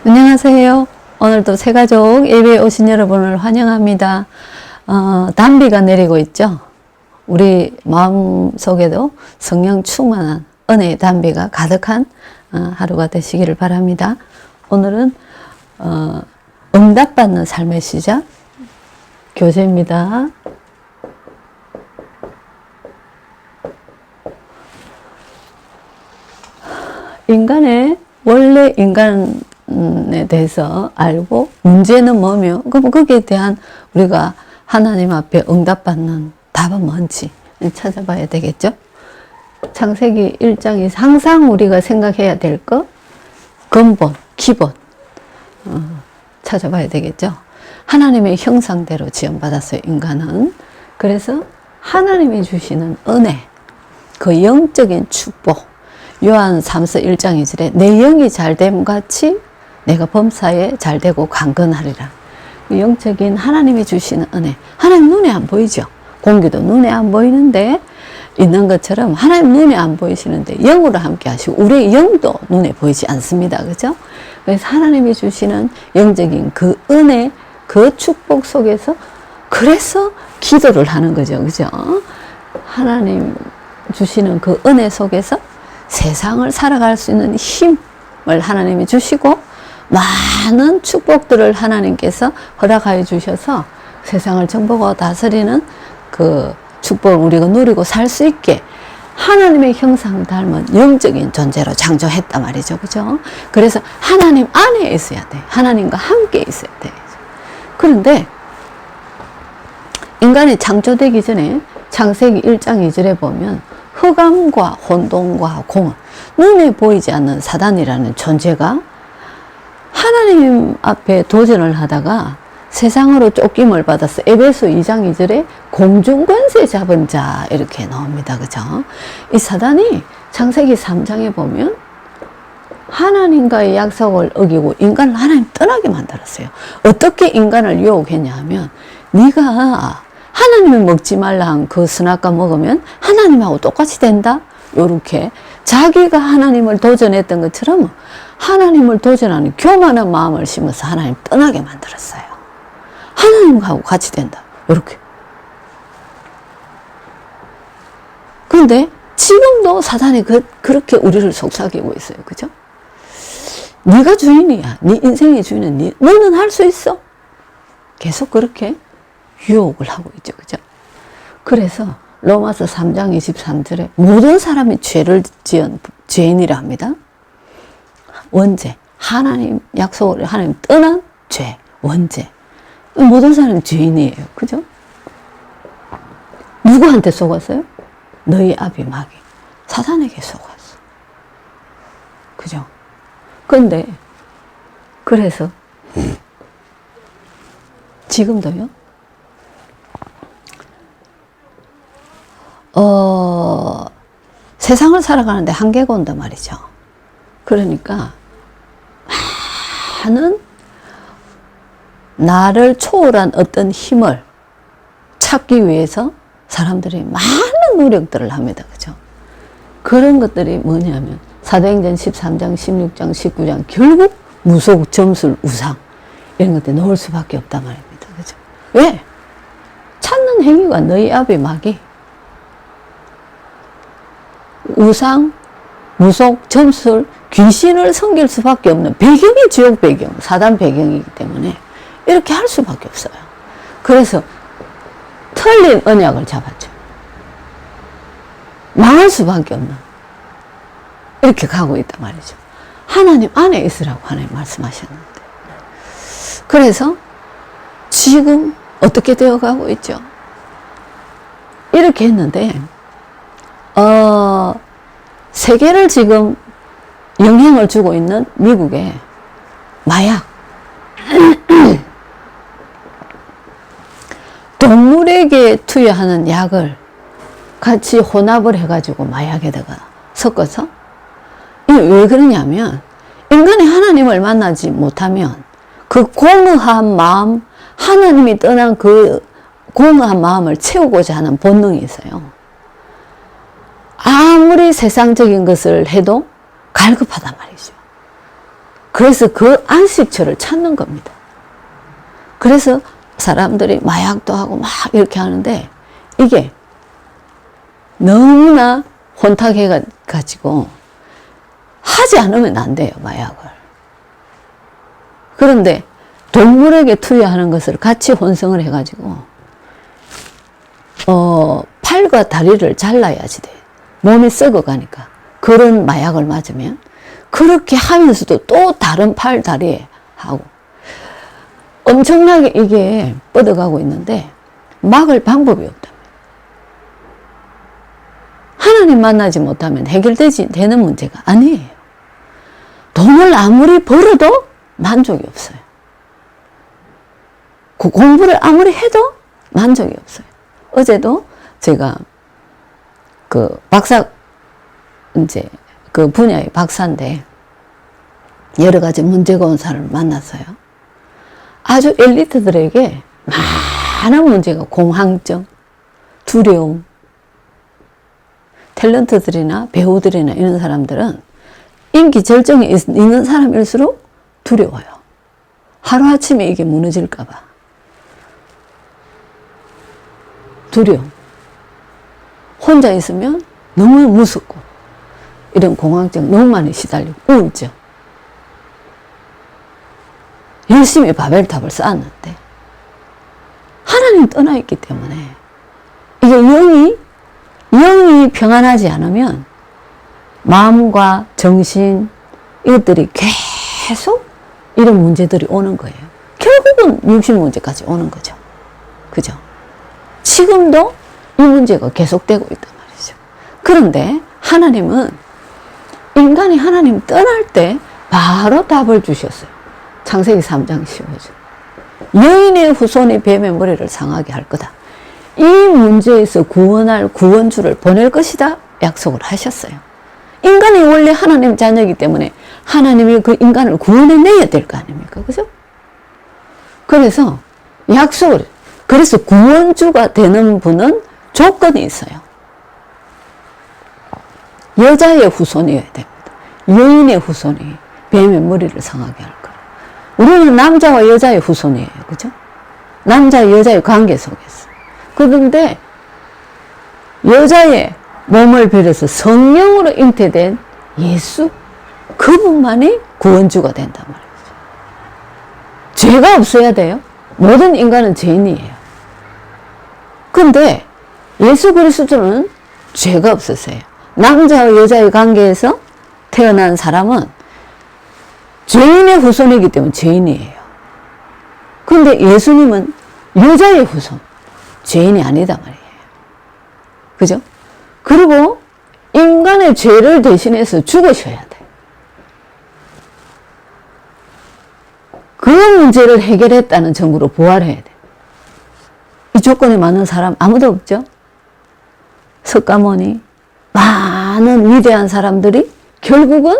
안녕하세요. 오늘도 새가족 예배에 오신 여러분을 환영합니다. 단비가 내리고 있죠. 우리 마음속에도 성령 충만한 은혜의 단비가 가득한 하루가 되시기를 바랍니다. 오늘은 응답받는 삶의 시작 교재입니다. 인간의 원래 인간에 대해서 알고 문제는 뭐며 그럼 거기에 대한 우리가 하나님 앞에 응답받는 답은 뭔지 찾아봐야 되겠죠. 창세기 1장이 항상 우리가 생각해야 될 것 근본, 기본 찾아봐야 되겠죠. 하나님의 형상대로 지음받았어요. 인간은. 그래서 하나님이 주시는 은혜, 그 영적인 축복, 요한 3서 1장 2절에 내 영이 잘됨 같이 내가 범사에 잘되고 강건하리라. 영적인 하나님이 주시는 은혜. 하나님 눈에 안 보이죠. 공기도 눈에 안 보이는데 있는 것처럼 하나님 눈에 안 보이시는데 영으로 함께 하시고 우리의 영도 눈에 보이지 않습니다. 그죠? 그래서 하나님이 주시는 영적인 그 은혜, 그 축복 속에서 그래서 기도를 하는 거죠. 그죠? 하나님 주시는 그 은혜 속에서 세상을 살아갈 수 있는 힘을 하나님이 주시고 많은 축복들을 하나님께서 허락하여 주셔서 세상을 정복하고 다스리는 그 축복을 우리가 누리고 살 수 있게 하나님의 형상을 닮은 영적인 존재로 창조했단 말이죠. 그죠? 그래서 하나님 안에 있어야 돼. 하나님과 함께 있어야 돼. 그런데 인간이 창조되기 전에 창세기 1장 2절에 보면 흑암과 혼돈과 공허, 눈에 보이지 않는 사단이라는 존재가 하나님 앞에 도전을 하다가 세상으로 쫓김을 받아서 에베소 2장 2절에 공중권세 잡은 자 이렇게 나옵니다. 그죠? 이 사단이 창세기 3장에 보면 하나님과의 약속을 어기고 인간을 하나님 떠나게 만들었어요. 어떻게 인간을 유혹했냐 하면 네가 하나님이 먹지 말라 한 그 선악과 먹으면 하나님하고 똑같이 된다? 요렇게 자기가 하나님을 도전했던 것처럼 하나님을 도전하는 교만한 마음을 심어서 하나님 떠나게 만들었어요. 하나님하고 같이 된다. 요렇게. 그런데 지금도 사단이 그렇게 우리를 속삭이고 있어요. 그죠? 네가 주인이야. 네 인생의 주인은 너는 할 수 있어. 계속 그렇게 유혹을 하고 있죠. 그죠? 그래서 로마서 3장 23절에 모든 사람이 죄를 지은 죄인이라 합니다. 원죄. 하나님 약속을 하나님 떠난 죄. 원죄. 모든 사람이 죄인이에요. 그죠? 누구한테 속았어요? 너희 아비 마귀. 사단에게 속았어. 그죠? 근데 그래서 지금도요. 세상을 살아가는데 한계가 온단 말이죠. 그러니까 많은 나를 초월한 어떤 힘을 찾기 위해서 사람들이 많은 노력들을 합니다. 그죠? 그런 것들이 뭐냐면 사도행전 13장, 16장, 19장 결국 무속, 점술, 우상 이런 것들 넣을 수밖에 없단 말입니다. 그죠? 왜? 찾는 행위가 너희 아비 마귀 우상, 무속, 점술, 귀신을 섬길 수밖에 없는 배경이 지옥 배경, 사단 배경이기 때문에 이렇게 할 수밖에 없어요. 그래서 틀린 언약을 잡았죠. 망할 수밖에 없는 이렇게 가고 있단 말이죠. 하나님 안에 있으라고 하나님 말씀하셨는데 그래서 지금 어떻게 되어가고 있죠? 이렇게 했는데 세계를 지금 영향을 주고 있는 미국의 마약 동물에게 투여하는 약을 같이 혼합을 해가지고 마약에다가 섞어서 이게 왜 그러냐면 인간이 하나님을 만나지 못하면 그 공허한 마음 하나님이 떠난 그 공허한 마음을 채우고자 하는 본능이 있어요. 아무리 세상적인 것을 해도 갈급하단 말이죠. 그래서 그 안식처를 찾는 겁니다. 그래서 사람들이 마약도 하고 막 이렇게 하는데 이게 너무나 혼탁해가지고 하지 않으면 안 돼요, 마약을. 그런데 동물에게 투여하는 것을 같이 혼성을 해가지고 팔과 다리를 잘라야지 돼. 몸이 썩어가니까. 그런 마약을 맞으면 그렇게 하면서도 또 다른 팔, 다리에 하고 엄청나게 이게 뻗어가고 있는데 막을 방법이 없다. 하나님 만나지 못하면 되는 문제가 아니에요. 돈을 아무리 벌어도 만족이 없어요. 공부를 아무리 해도 만족이 없어요. 어제도 제가 이제 그 분야의 박사인데 여러 가지 문제가 온 사람을 만났어요. 아주 엘리트들에게 많은 문제가 공황증, 두려움, 탤런트들이나 배우들이나 이런 사람들은 인기 절정에 있는 사람일수록 두려워요. 하루아침에 이게 무너질까봐. 두려움. 혼자 있으면 너무 무섭고 이런 공황증 너무 많이 시달리고 우울증. 열심히 바벨탑을 쌓았는데 하나님 떠나 있기 때문에 이게 영이 평안하지 않으면 마음과 정신 이것들이 계속 이런 문제들이 오는 거예요. 결국은 육신 문제까지 오는 거죠. 그죠? 지금도 이 문제가 계속되고 있단 말이죠. 그런데 하나님은 인간이 하나님 떠날 때 바로 답을 주셨어요. 창세기 3장 15절. 여인의 후손이 뱀의 머리를 상하게 할 거다. 이 문제에서 구원할 구원주를 보낼 것이다 약속을 하셨어요. 인간이 원래 하나님 자녀이기 때문에 하나님이 그 인간을 구원해내야 될 거 아닙니까? 그죠? 그래서 약속을, 그래서 구원주가 되는 분은 조건이 있어요. 여자의 후손이어야 됩니다. 여인의 후손이 뱀의 머리를 상하게 할 거라. 우리는 남자와 여자의 후손이에요. 그죠? 남자, 여자의 관계 속에서. 그런데 여자의 몸을 빌어서 성령으로 잉태된 예수, 그분만이 구원주가 된단 말이죠. 죄가 없어야 돼요. 모든 인간은 죄인이에요. 그런데 예수 그리스도는 죄가 없으세요. 남자와 여자의 관계에서 태어난 사람은 죄인의 후손이기 때문에 죄인이에요. 그런데 예수님은 여자의 후손, 죄인이 아니다 말이에요. 그죠? 그리고 인간의 죄를 대신해서 죽으셔야 돼. 그 문제를 해결했다는 증거로 부활해야 돼. 이 조건에 맞는 사람 아무도 없죠? 석가모니, 많은 위대한 사람들이 결국은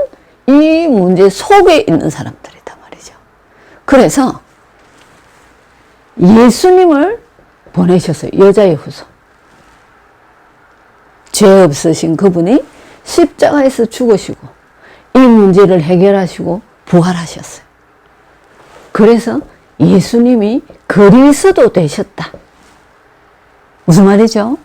이 문제 속에 있는 사람들이단 말이죠. 그래서 예수님을 보내셨어요. 여자의 후손. 죄 없으신 그분이 십자가에서 죽으시고 이 문제를 해결하시고 부활하셨어요. 그래서 예수님이 그리스도 되셨다. 무슨 말이죠?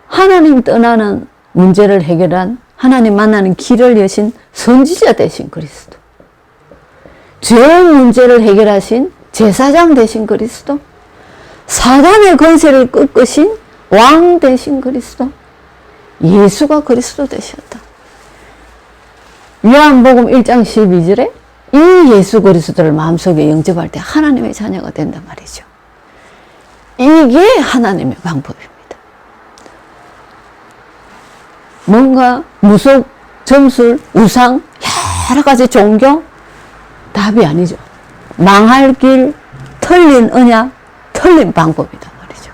하나님 떠나는 문제를 해결한, 하나님 만나는 길을 여신 선지자 되신 그리스도. 죄의 문제를 해결하신 제사장 되신 그리스도. 사단의 권세를 꺾으신 왕 되신 그리스도. 예수가 그리스도 되셨다. 요한복음 1장 12절에 이 예수 그리스도를 마음속에 영접할 때 하나님의 자녀가 된단 말이죠. 이게 하나님의 방법입니다. 뭔가 무속, 점술, 우상, 여러 가지 종교 답이 아니죠. 망할 길, 틀린 언약, 틀린 방법이단 말이죠.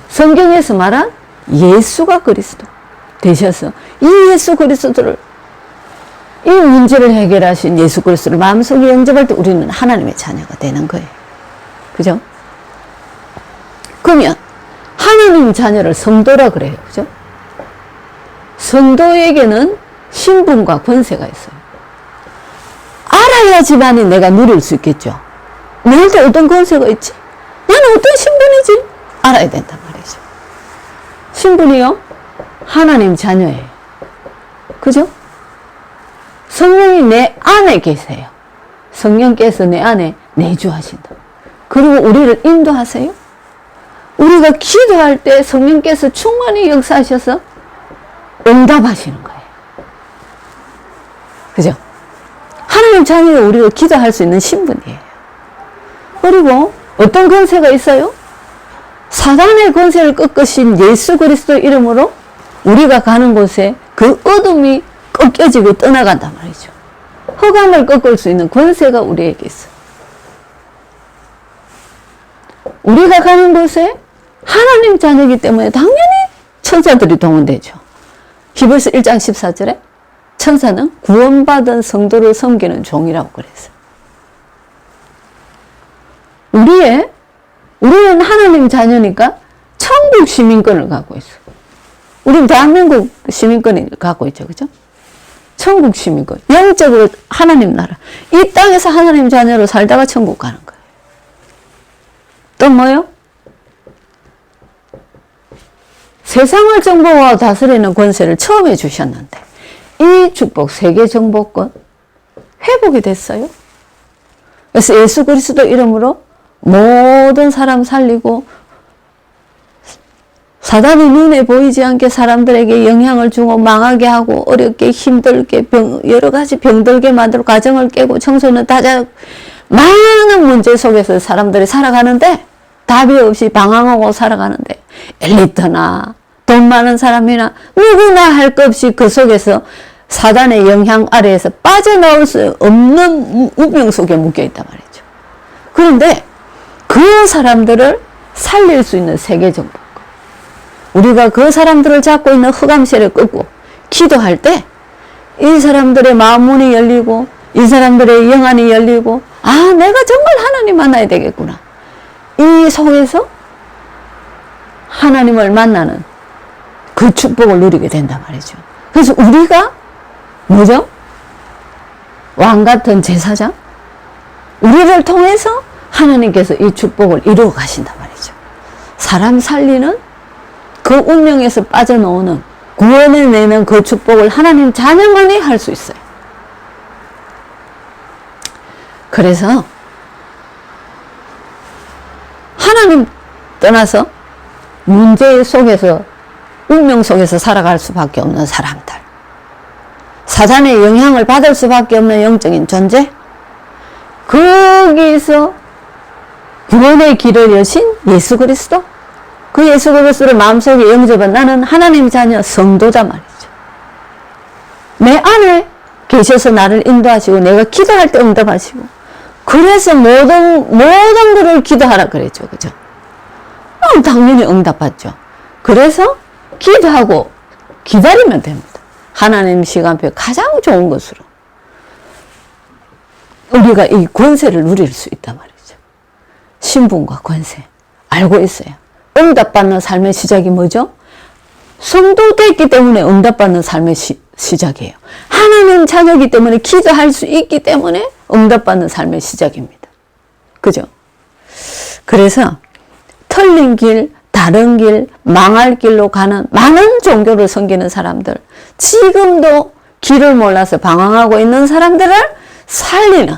성경에서 말한 예수가 그리스도 되셔서 이 예수 그리스도를, 이 문제를 해결하신 예수 그리스도를 마음속에 영접할 때 우리는 하나님의 자녀가 되는 거예요. 그죠? 그러면 하나님 자녀를 성도라 그래요. 그죠? 성도에게는 신분과 권세가 있어요. 그래야지만이 내가 누릴 수 있겠죠. 내한테 어떤 권세가 있지? 나는 어떤 신분이지? 알아야 된단 말이죠. 신분이요? 하나님 자녀예요. 그죠? 성령이 내 안에 계세요. 성령께서 내 안에 내주하신다. 그리고 우리를 인도하세요. 우리가 기도할 때 성령께서 충만히 역사하셔서 응답하시는 거예요. 그죠? 하나님 자녀가 우리가 기도할 수 있는 신분이에요. 그리고 어떤 권세가 있어요? 사단의 권세를 꺾으신 예수 그리스도 이름으로 우리가 가는 곳에 그 어둠이 꺾여지고 떠나간단 말이죠. 흑암을 꺾을 수 있는 권세가 우리에게 있어요. 우리가 가는 곳에 하나님 자녀이기 때문에 당연히 천사들이 동원되죠. 히브리서 1장 14절에 천사는 구원받은 성도를 섬기는 종이라고 그랬어요. 우리는 하나님 자녀니까 천국 시민권을 갖고 있어. 우리는 대한민국 시민권을 갖고 있죠. 그죠? 천국 시민권. 영적으로 하나님 나라. 이 땅에서 하나님 자녀로 살다가 천국 가는 거예요. 또 뭐요? 세상을 정복하고 다스리는 권세를 처음에 주셨는데 이 축복, 세계 정복권 회복이 됐어요. 그래서 예수 그리스도 이름으로 모든 사람 살리고 사단이 눈에 보이지 않게 사람들에게 영향을 주고 망하게 하고 어렵게 힘들게 여러 가지 병들게 만들고 가정을 깨고 청소년 다자 많은 문제 속에서 사람들이 살아가는데 답이 없이 방황하고 살아가는데 엘리트나 돈 많은 사람이나 누구나 할 것 없이 그 속에서 사단의 영향 아래에서 빠져나올 수 없는 운명 속에 묶여있단 말이죠. 그런데 그 사람들을 살릴 수 있는 세계정복. 우리가 그 사람들을 잡고 있는 흑암세를 끊고 기도할 때 이 사람들의 마음 문이 열리고 이 사람들의 영안이 열리고 아 내가 정말 하나님 만나야 되겠구나. 이 속에서 하나님을 만나는 그 축복을 누리게 된단 말이죠. 그래서 우리가 뭐죠? 왕 같은 제사장? 우리를 통해서 하나님께서 이 축복을 이루어 가신단 말이죠. 사람 살리는 그 운명에서 빠져나오는 구원해내는 그 축복을 하나님 자녀만이 할 수 있어요. 그래서 하나님 떠나서 문제 속에서 운명 속에서 살아갈 수밖에 없는 사람들, 사단의 영향을 받을 수밖에 없는 영적인 존재, 거기서 구원의 길을 여신 예수 그리스도, 그 예수 그리스도를 마음속에 영접한 나는 하나님 자녀 성도자 말이죠. 내 안에 계셔서 나를 인도하시고 내가 기도할 때 응답하시고 그래서 모든 것을 기도하라 그랬죠. 그죠? 당연히 응답받죠. 그래서 기도하고 기다리면 됩니다. 하나님 시간표에 가장 좋은 것으로 우리가 이 권세를 누릴 수 있단 말이죠. 신분과 권세 알고 있어요. 응답받는 삶의 시작이 뭐죠? 성도 됐기 때문에 응답받는 삶의 시작이에요. 하나님 자녀이기 때문에 기도할 수 있기 때문에 응답받는 삶의 시작입니다. 그죠? 그래서 틀린 길, 다른 길, 망할 길로 가는 많은 종교를 섬기는 사람들, 지금도 길을 몰라서 방황하고 있는 사람들을 살리는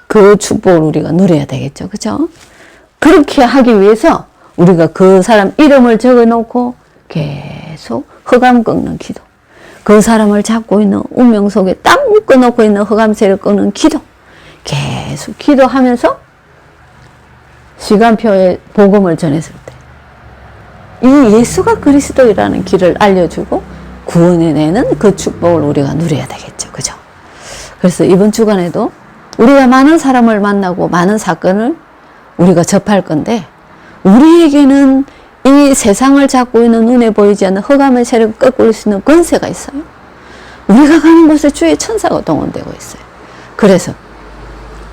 그 축복을 우리가 누려야 되겠죠. 그죠? 그렇게 하기 위해서 우리가 그 사람 이름을 적어놓고 계속 흑암 꺾는 기도, 그 사람을 잡고 있는 운명 속에 딱 묶어놓고 있는 흑암세를 꺾는 기도, 계속 기도하면서 시간표에 복음을 전했을 때 이 예수가 그리스도이라는 길을 알려주고 구원해내는 그 축복을 우리가 누려야 되겠죠. 그죠? 그래서 이번 주간에도 우리가 많은 사람을 만나고 많은 사건을 우리가 접할 건데 우리에게는 이 세상을 잡고 있는 눈에 보이지 않는 흑암의 세력을 꺾을 수 있는 권세가 있어요. 우리가 가는 곳에 주의 천사가 동원되고 있어요. 그래서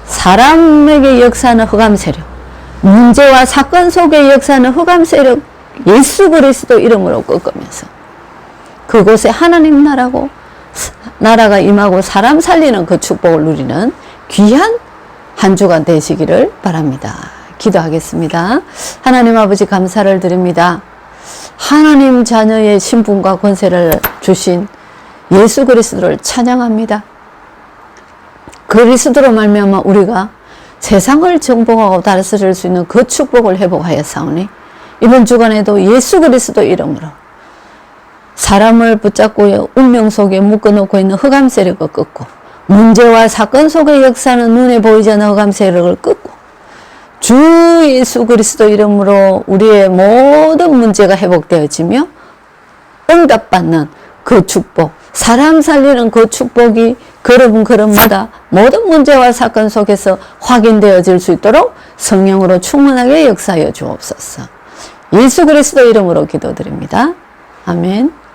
사람에게 역사하는 흑암 세력, 문제와 사건 속에 역사하는 흑암 세력 예수 그리스도 이름으로 꺾으면서 그곳에 하나님 나라고 나라가 임하고 사람 살리는 그 축복을 누리는 귀한 한 주간 되시기를 바랍니다. 기도하겠습니다. 하나님 아버지 감사를 드립니다. 하나님 자녀의 신분과 권세를 주신 예수 그리스도를 찬양합니다. 그리스도로 말미암아 우리가 세상을 정복하고 다스릴 수 있는 그 축복을 회복하여 사오니 이번 주간에도 예수 그리스도 이름으로 사람을 붙잡고 운명 속에 묶어놓고 있는 흑암 세력을 끊고 문제와 사건 속의 역사는 눈에 보이지 않는 흑암 세력을 끊고 주 예수 그리스도 이름으로 우리의 모든 문제가 회복되어지며 응답받는 그 축복, 사람 살리는 그 축복이 걸음걸음마다 모든 문제와 사건 속에서 확인되어질 수 있도록 성령으로 충만하게 역사하여 주옵소서. 예수 그리스도 이름으로 기도드립니다. 아멘.